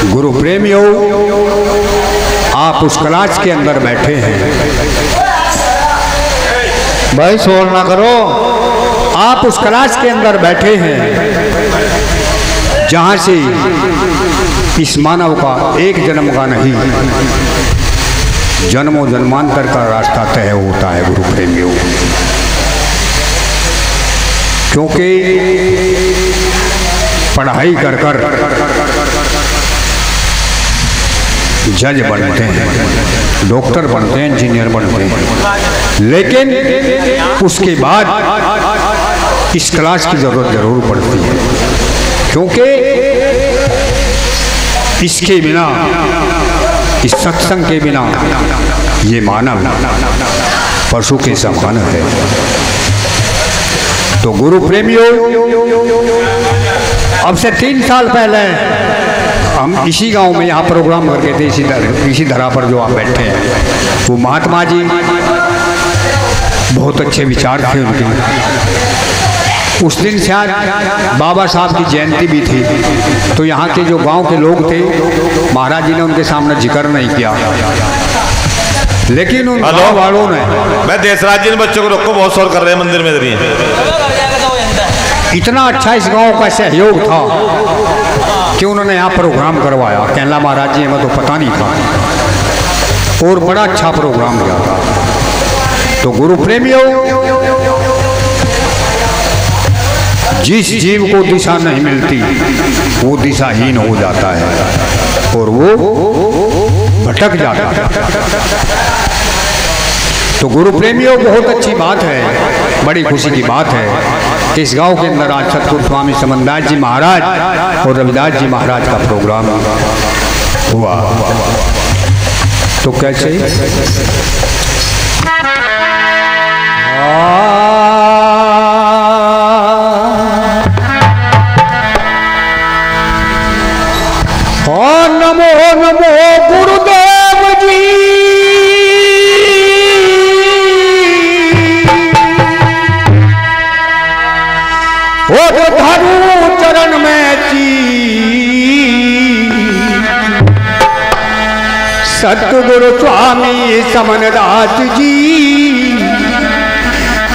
गुरु प्रेमियों, आप उस क्लास के अंदर बैठे हैं। भाई शोर ना करो। आप उस क्लास के अंदर बैठे हैं जहां से इस मानव का एक जन्म का नहीं, जन्मों जन्मांतर का रास्ता तय होता है गुरु प्रेमियों। क्योंकि पढ़ाई कर कर जज बनते हैं, डॉक्टर बनते हैं, इंजीनियर बनते हैं, लेकिन उसके बाद इस क्लास की जरूरत जरूर पड़ती है। क्योंकि इसके बिना, इस सत्संग के बिना ये मानव पशु के समान है। तो गुरु प्रेमियों, अब से 3 साल पहले हम इसी गांव में यहाँ प्रोग्राम करके थे, इसी धरा पर जो आप बैठे हैं। वो महात्मा जी, बहुत अच्छे विचार थे उनके। उस दिन शायद बाबा साहब की जयंती भी थी, तो यहाँ के जो गांव के लोग थे, महाराज जी ने उनके सामने जिक्र नहीं किया, लेकिन उन गाँव वालों ने, मैं देशराज जी ने बच्चों को रोको, बहुत शोर कर रहे हैं मंदिर में इधर। इतना अच्छा इस गांव का सहयोग था कि उन्होंने यहाँ प्रोग्राम करवाया। कहला महाराज जी हमें तो पता नहीं था, और बड़ा अच्छा प्रोग्राम किया था। तो गुरु प्रेमियों, जिस जीव को दिशा नहीं मिलती वो दिशाहीन हो जाता है और वो भटक जाता है। तो गुरु प्रेमियों, बहुत अच्छी बात है, बड़ी खुशी की बात है कि इस गांव के अंदर आज सतगुरु स्वामी समनदास जी महाराज और रविदास जी महाराज का प्रोग्राम हुआ। तो कैसे नमो नमो गुरुदेव जी, और धरू चरण में जी, सतगुरु स्वामी समनदास जी,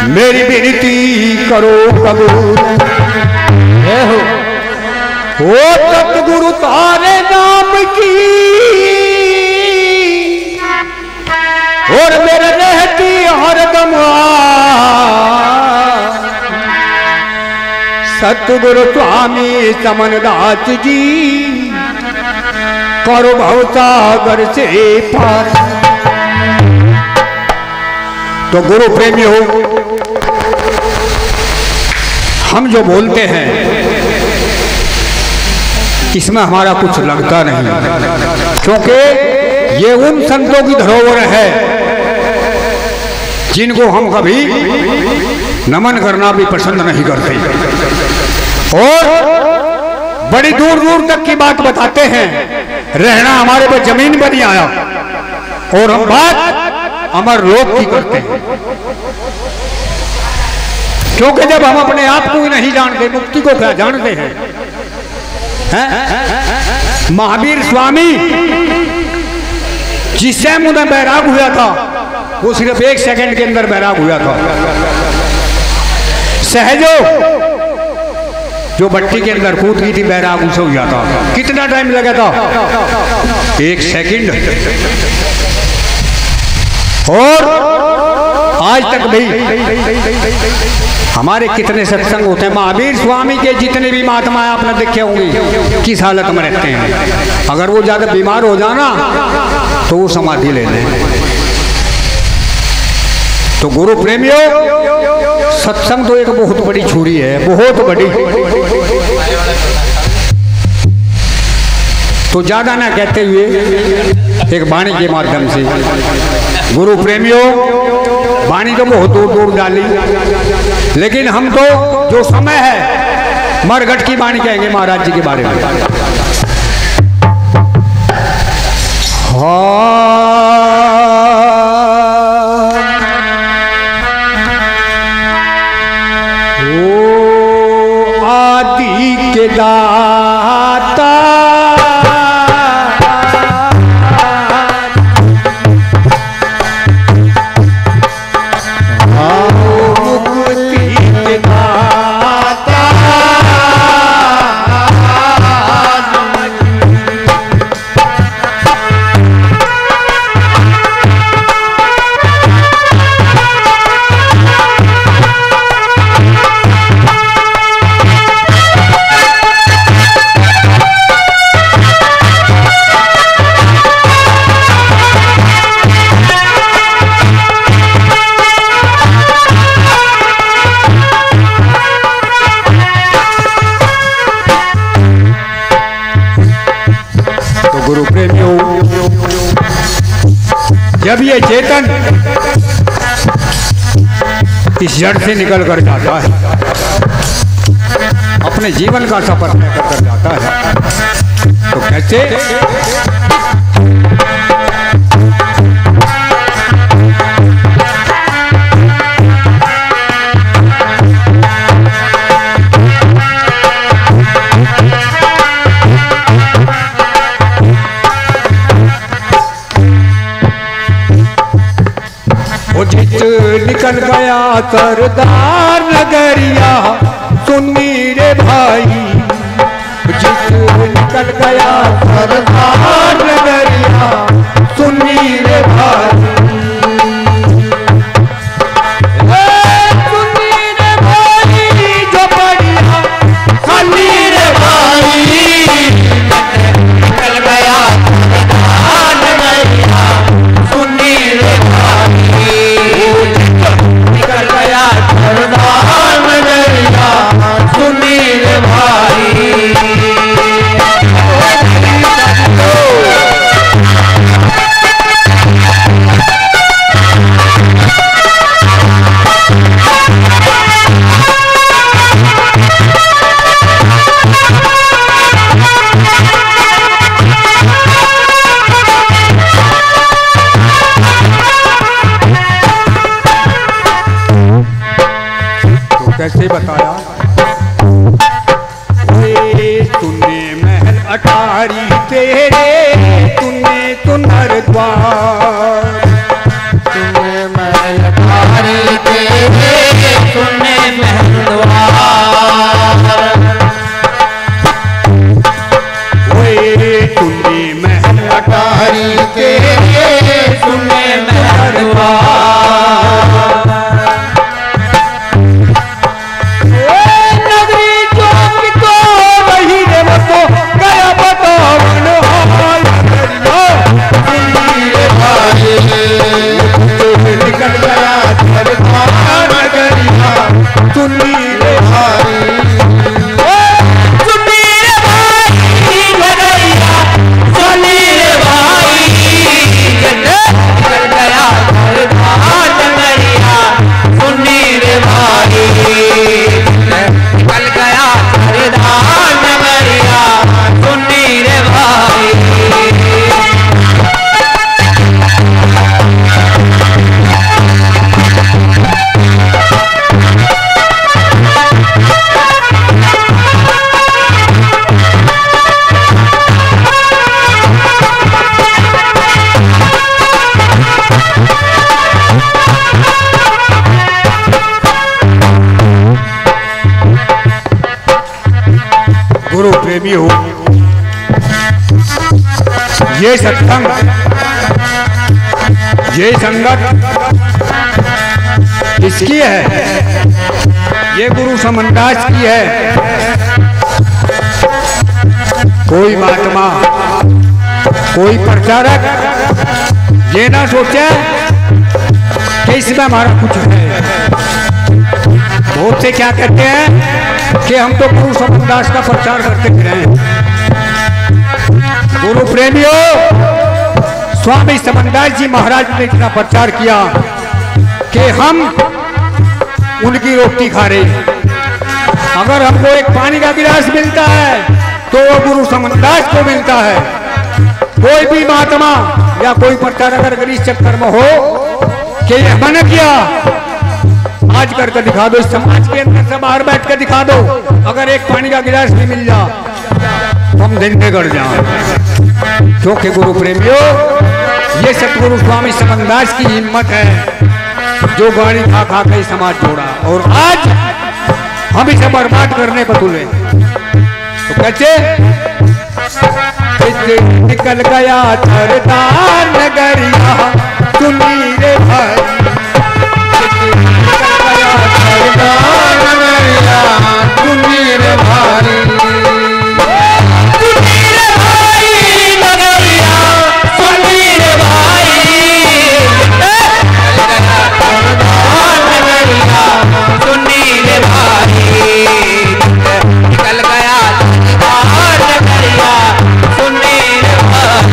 मेरी विनती करो कबूल। ओ सतगुरु तारे नाम की, और मेरे रहती हरदम सतगुरु स्वामी समनदास जी, करो भवसागर से पार। तो गुरु प्रेमी हो, हम जो बोलते हैं इसमें हमारा कुछ लगता नहीं, क्योंकि ये उन संतों की धरोहर है जिनको हम कभी नमन करना भी पसंद नहीं करते, और बड़ी दूर दूर तक की बात बताते हैं। रहना हमारे पर जमीन पर नहीं आया, और हम बात अमर लोक की करते हैं। क्योंकि जब हम अपने आप को ही नहीं जानते, मुक्ति को क्या जानते हैं? महावीर स्वामी जिस टाइम उन्हें बैराग हुआ था, वो सिर्फ 1 सेकंड के अंदर बैराग हुआ था। सहजो जो भट्टी के अंदर कूद गई थी, बैराग उसे हुआ था। कितना टाइम लगा था? 1 सेकंड। और आज तक भी हमारे कितने सत्संग होते हैं, महावीर स्वामी के जितने भी महात्मा आपने देखे होंगे किस हालत में रहते हैं। अगर वो ज्यादा बीमार हो जाना तो वो समाधि ले लें। तो गुरु प्रेमियों, सत्संग तो एक बहुत बड़ी छुरी है, बहुत बड़ी। तो ज्यादा ना कहते हुए एक वाणी के माध्यम से, गुरु प्रेमियों, वाणी तो बहुत दूर दूर डाली, लेकिन हम तो जो समय है मरघट की वाणी कहेंगे महाराज जी के बारे में। आदि के दाता गुरु प्रेमियों, जब ये चेतन इस जड़ से निकल कर जाता है, अपने जीवन का सफर तय कर जाता है, तो कैसे निकल गया सरदार नगरिया, सुनी रे भाई, जित निकल गया सरदार नगरिया, सुनी रे भाई, सुनी रे भाई, जो बढ़िया सुनी रे भाई, निकल गया सरदार नगरिया, सुनी रे भाई, निकल गया सरदार नगरिया, सुनी रे भाई। कैसे बताया, तूने महल अटारी तेरे, तूने सुंदर द्वार, तूने महल अटारी तेरे, तूने महल द्वार, तूने महल अटारी तेरे, तूने महल द्वार, निकल गया सरदार नगरिया, सुनी रे भाई, सुनी रे भाई नगरिया, सुनी रे भाई, निकल गया सरदार नगरिया, सुनी रे भाई, निकल गया सरदार नगरिया, सुनी रे भाई। गुरु प्रेमी हो, ये सत्संग, ये संगत किसकी है? ये गुरु समनदास की है। कोई महात्मा, कोई प्रचारक ये ना सोचे कि इसमें हमारा कुछ है। बहुत से क्या कहते हैं कि हम तो गुरु समनदास का प्रचार करते रहे। गुरु प्रेमियों, स्वामी समनदास जी महाराज ने इतना प्रचार किया कि हम उनकी रोटी खा रहे। अगर हमको एक पानी का गिलास मिलता है तो वो गुरु समनदास को मिलता है। कोई भी महात्मा या कोई प्रचारक अगर इस चक्कर में हो कि ये मन किया, आज करके दिखा दो, इस समाज के अंदर से बाहर बैठ कर दिखा दो, अगर एक पानी का गिलास भी मिल जा तो हम दिन बिगड़ जाए। क्योंकि गुरु प्रेमियों, ये सतगुरु स्वामी समनदास की हिम्मत है जो गाड़ी खा खा के समाज जोड़ा, और आज हम इसे बर्बाद करने पर तुले। तो कैसे? निकल गया सरदार नगरिया, सुनी रे भाई, निकल गया सरदार नगरिया, सुनी रे भाई, सुनी रे भाई नगरिया, सुनी रे भाई, सरदार नगरिया, सुनी रे भाई, निकल गया सरदार नगरिया, सुनी रे भाई।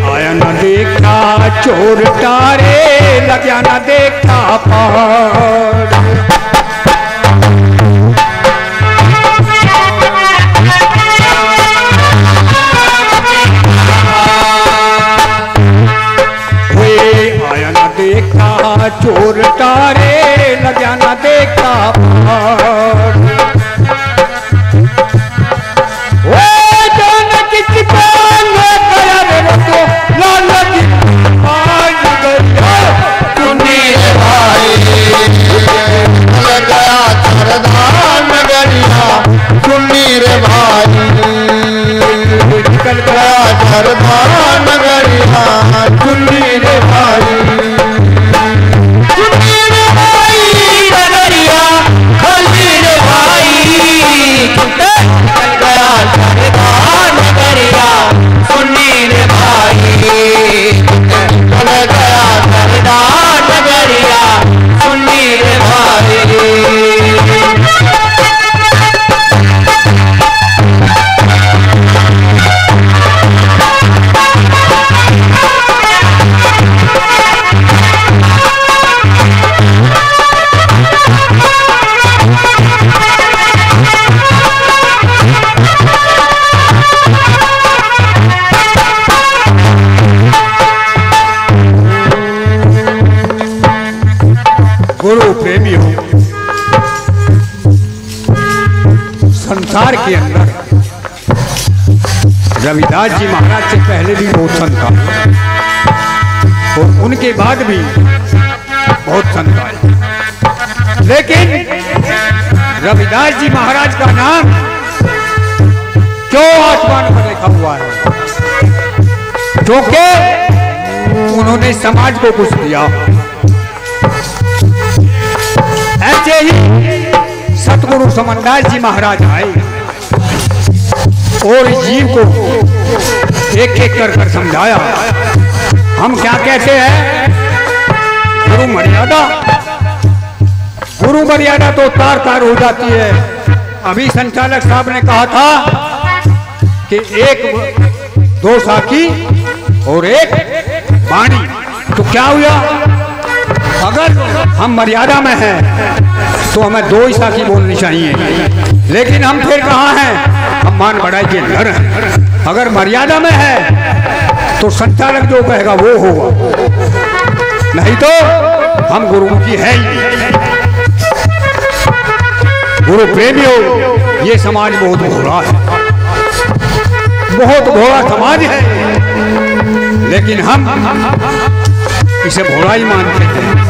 आया न देखा चोर तारे, लग्या न देखा पहाड़। आया न देखा चोर तारे, लग्या न देखा पहाड़। गुरु प्रेमी हो, संसार के अंदर रविदास जी महाराज से पहले भी बहुत संत था और उनके बाद भी बहुत संत आए, लेकिन रविदास जी महाराज का नाम क्यों आसमान पर लिखा हुआ है? क्योंकि उन्होंने समाज को कुछ दिया। ऐसे ही सतगुरु समनदास जी महाराज आए और जीव को एक एक कर समझाया। हम क्या कहते हैं? गुरु मर्यादा। गुरु मर्यादा तो तार तार हो जाती है। अभी संचालक साहब ने कहा था कि एक दो साखी और एक वाणी, तो क्या हुआ? अगर हम मर्यादा में हैं तो हमें दो ही साखी बोलनी चाहिए, लेकिन हम फिर कहाँ हैं? हम मान बढ़ाई के अंदर हैं। अगर मर्यादा में है तो संचालक जो कहेगा वो होगा, नहीं तो हम गुरु की है ही। गुरु प्रेमी हो, ये समाज बहुत भोला है, बहुत भोला समाज है, लेकिन हम इसे भोला ही मानते हैं।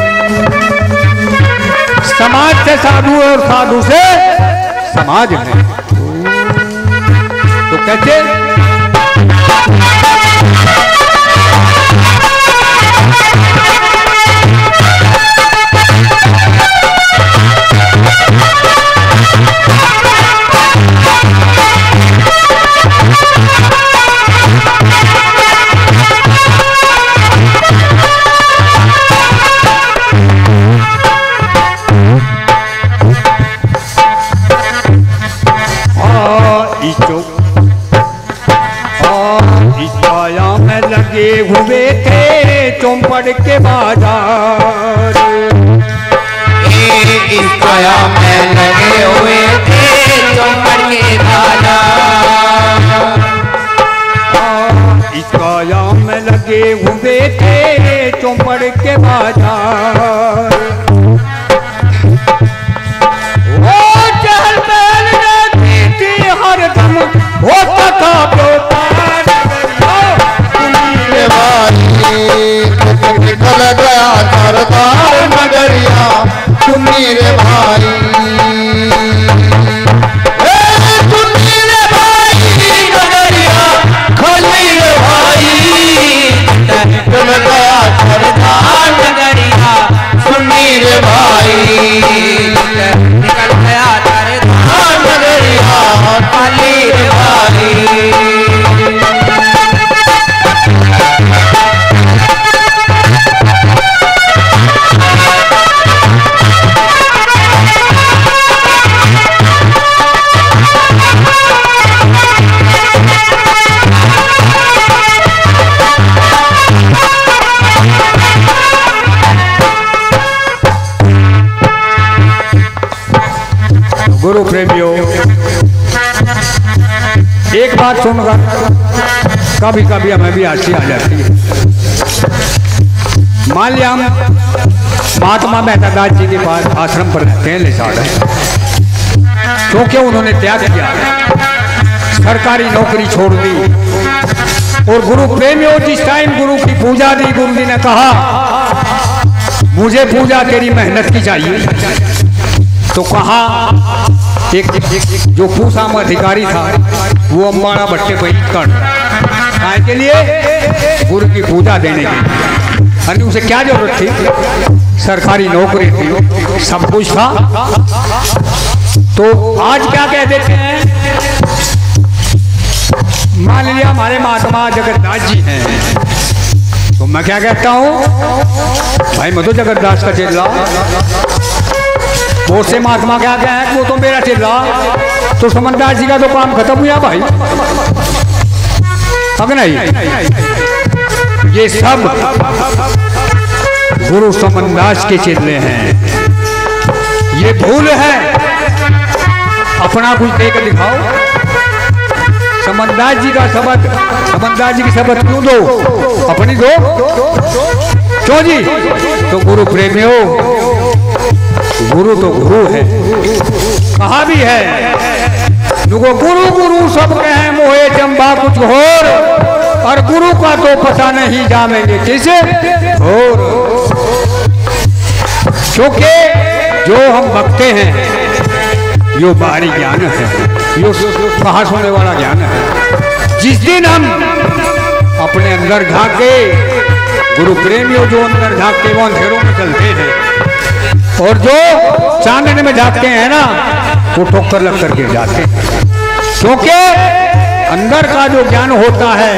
समाज से साधु और साधु से समाज है। तो कहते हुए थे चौपड़ के बाजार, इस काया में लगे हुए थे चौपड़ के बाजार, इस काया में लगे हुए थे चौपड़ के बाजार। वो चहल पहल रहती थी हरदम, होता था निकल गया सरदार नगरिया सुनी रे भाई, सुनी रे भाई नगरिया खली रे भाई, निकल गया सरदार नगरिया गुरु प्रेमियों, एक बात सुनकर कभी कभी हमें भी हंसी आ जाती है। मान लिया हम महात्मा मेहता दास जी के पास आश्रम पर रहते हैं लिसाड़, क्योंकि उन्होंने त्याग किया, सरकारी नौकरी छोड़ दी। और गुरु प्रेमियों, जिस टाइम गुरु की पूजा दी, गुरु जी ने कहा मुझे पूजा तेरी मेहनत की चाहिए। तो कहा एक जो पूसाम अधिकारी था वो अम्बाड़ा भट्टे को कर के लिए गुरु की पूजा देने की, अरे उसे क्या जरूरत थी, सरकारी नौकरी थी, सब कुछ था। तो आज क्या कह देते हैं, मान लिया हमारे महात्मा जगतदास जी हैं, तो मैं क्या कहता हूँ भाई मैं तो जगतदास का चेला, वो से महात्मा क्या कहे वो तो मेरा चेला, तो समनदास जी का तो काम खत्म हुआ भाई, अब नहीं। ये सब गुरु समनदास के चेले हैं। ये भूल है, अपना कुछ देकर दिखाओ। समनदास जी का शब्द, समनदास जी की शब्द क्यों दो, अपनी दो क्यों जी। तो गुरु प्रेमियों, गुरु तो गुरु है, कहा भी है गुरु गुरु सब कहे मोहे चंबा कुछ और, और गुरु का तो पता नहीं जानेंगे किसे और। क्योंकि जो हम बकते हैं यो बाहरी ज्ञान है, यो बाहर होने वाला ज्ञान है। जिस दिन हम अपने अंदर झांके, गुरु प्रेमियों जो अंदर झांकते वो अंधेरों में चलते हैं, और जो चांदने में झांकते हैं ना वो ठोकर लग कर गिर जाते हैं। क्योंकि अंदर का जो ज्ञान होता है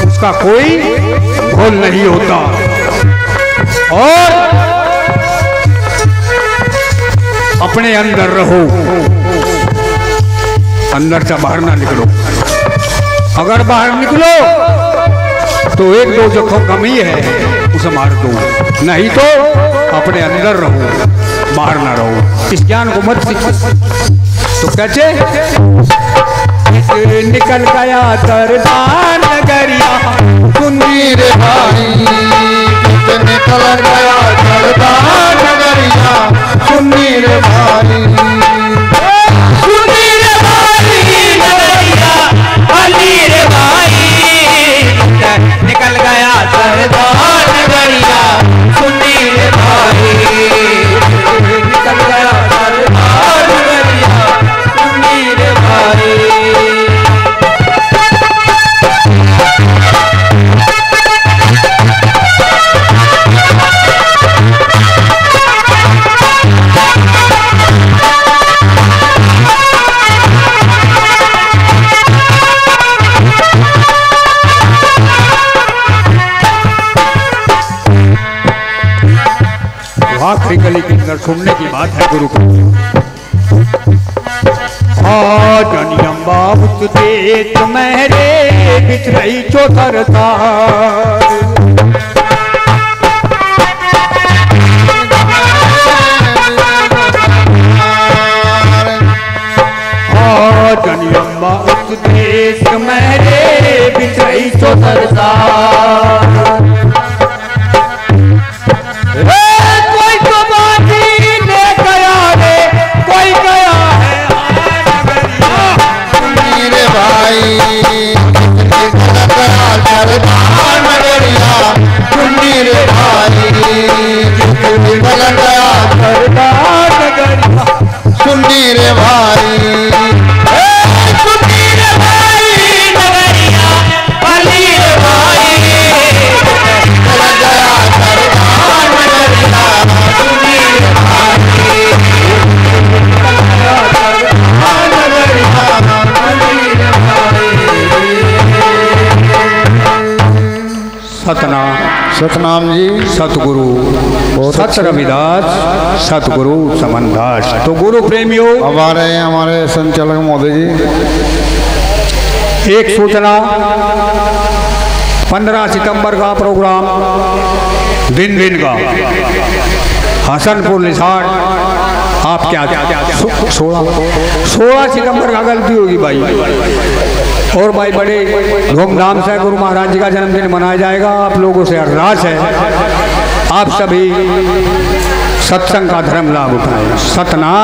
उसका कोई घोल नहीं होता, और अपने अंदर रहो, अंदर से बाहर ना निकलो। अगर बाहर निकलो तो एक दो जो कमी है उसे मार दो, नहीं तो अपने अंदर रहो, बाहर ना रहो। इस ज्ञान को मत सीखो। तो कैसे निकल गया दरबार नगरिया सुनी रे भाई, निकल गया दरबार नगरिया सुनी रे भाई, सुनी रे भाई नगरिया अली रे भाई, निकल गया दरबार नगरिया सुनी रे भाई, निकल गया दरबार नगरिया सुनी रे भाई। आखिरी गली के अंदर सुनने की बात है गुरु को। अम्बा दे तुम्हारे बिछड़ई चौथरता, अम्बा दे तुम्हारे बिछड़ई चौथरता, सुनी रे भाई, सुनी रे भाई नगरिया अली रे भाई, गया दरबार नगरिया सुनी रे भाई, दरबार नगरिया अली रे भाई। सतनाम सतनाम जी, सतगुरु सत रविदास, सतगुरु समनदास। तो गुरु प्रेमियों, हमारे संचालक महोदय जी, एक सूचना, 15 सितंबर का प्रोग्राम दिन का हसनपुर लिसाड़ आप क्या 16 सितंबर का गलती होगी भाई। और भाई बड़े धूमधाम से गुरु महाराज जी का जन्मदिन मनाया जाएगा। आप लोगों से अरदास है आप सभी सत्संग का धर्म लाभ उठाएं। सतनाम।